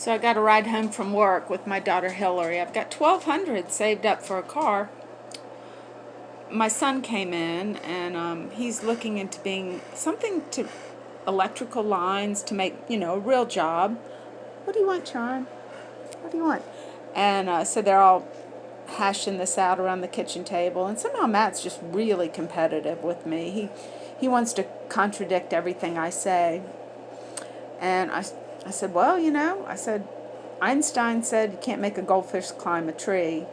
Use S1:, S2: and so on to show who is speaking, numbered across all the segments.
S1: So I got a ride home from work with my daughter Hillary. I've got $1,200 saved up for a car. My son came in and he's looking into being something to electrical lines to make, a real job. What do you want, Sean? What do you want? And so they're all hashing this out around the kitchen table. And somehow Matt's just really competitive with me. He wants to contradict everything I say. And I said, well, I said, Einstein said you can't make a goldfish climb a tree.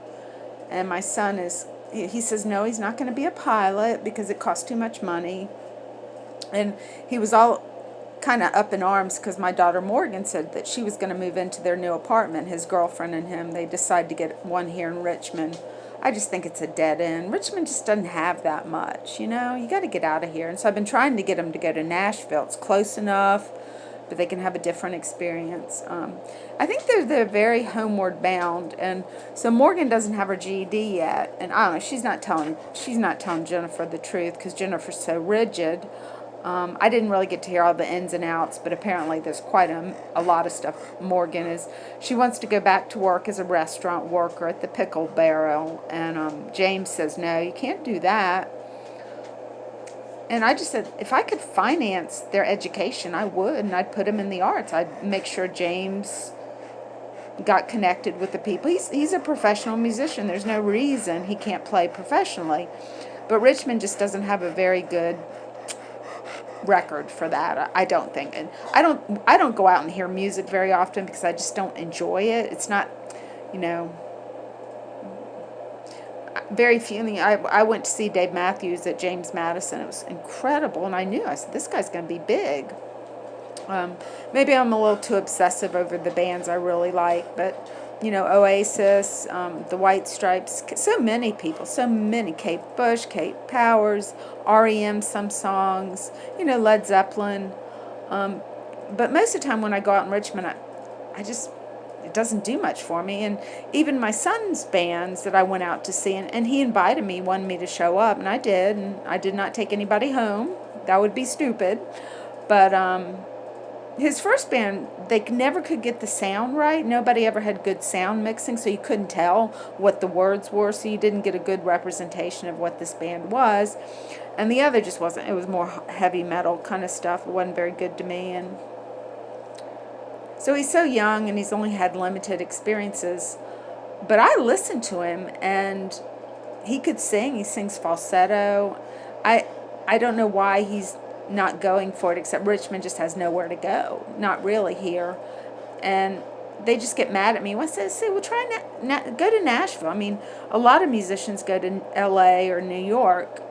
S1: And my son he says, no, he's not going to be a pilot because it costs too much money. And he was all kind of up in arms because my daughter Morgan said that she was going to move into their new apartment. His girlfriend and him, they decided to get one here in Richmond. I just think it's a dead end. Richmond just doesn't have that much, you got to get out of here. And so I've been trying to get them to go to Nashville. It's close enough, but they can have a different experience. I think they're very homeward bound, and so Morgan doesn't have her GED yet, and I don't know. She's not telling Jennifer the truth because Jennifer's so rigid. I didn't really get to hear all the ins and outs, but apparently there's quite a lot of stuff. She wants to go back to work as a restaurant worker at the Pickle Barrel, and James says, no, you can't do that. And I just said, if I could finance their education, I would, and I'd put them in the arts. I'd make sure James got connected with the people. He's a professional musician. There's no reason he can't play professionally. But Richmond just doesn't have a very good record for that, I don't think. And I don't go out and hear music very often because I just don't enjoy it. It's not, very few. I went to see Dave Matthews at James Madison. It was incredible, and I said, this guy's going to be big. Maybe I'm a little too obsessive over the bands I really like, but Oasis, the White Stripes, so many people, Kate Bush, Kate Powers, REM, some songs, Led Zeppelin. But most of the time when I go out in Richmond, it doesn't do much for me. And even my son's bands that I went out to see, and he invited me, wanted me to show up, and I did, and I did not take anybody home. That would be stupid. But his first band, they never could get the sound right. Nobody ever had good sound mixing, so you couldn't tell what the words were, so you didn't get a good representation of what this band was. And the other just wasn't. It was more heavy metal kind of stuff. It wasn't very good to me. And so he's so young, and he's only had limited experiences. But I listened to him, and he could sing. He sings falsetto. I don't know why he's not going for it, except Richmond just has nowhere to go. Not really here. And they just get mad at me. I say, well, try go to Nashville. I mean, a lot of musicians go to L.A. or New York.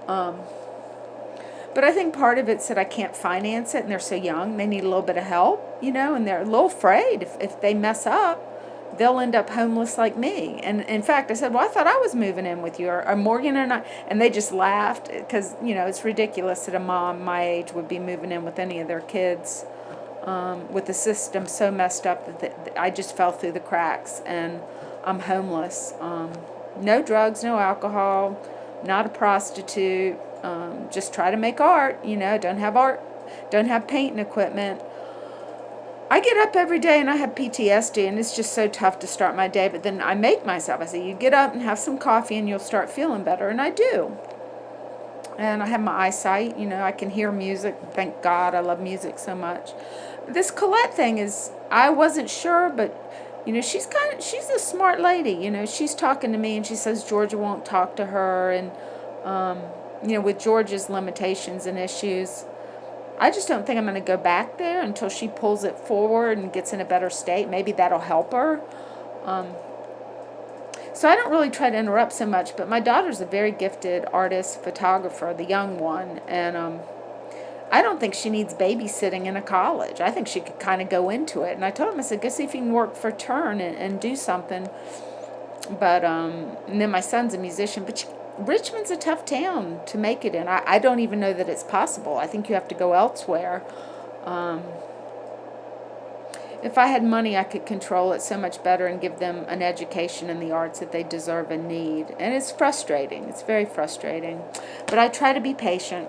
S1: But I think part of it's that I can't finance it, and they're so young. They need a little bit of help, and they're a little afraid if they mess up, they'll end up homeless like me. And in fact, I said, well, I thought I was moving in with you, or Morgan and I. And they just laughed because, it's ridiculous that a mom my age would be moving in with any of their kids with the system so messed up that I just fell through the cracks, and I'm homeless. No drugs, no alcohol, not a prostitute. Just try to make art, don't have painting equipment. I get up every day and I have PTSD, and it's just so tough to start my day, but then I make myself. I say, you get up and have some coffee and you'll start feeling better, and I do. And I have my eyesight, I can hear music. Thank God, I love music so much. This Colette thing is, I wasn't sure, but she's a smart lady. She's talking to me, and she says Georgia won't talk to her, and with Georgia's limitations and issues, I just don't think I'm going to go back there until she pulls it forward and gets in a better state. Maybe that'll help her. So I don't really try to interrupt so much, but my daughter's a very gifted artist, photographer, the young one, and I don't think she needs babysitting in a college. I think she could kind of go into it. And I told him, I said, go see if you can work for Turn and do something. But, and then my son's a musician, but Richmond's a tough town to make it in. I don't even know that it's possible. I think you have to go elsewhere. If I had money, I could control it so much better and give them an education in the arts that they deserve and need. And it's frustrating. It's very frustrating. But I try to be patient.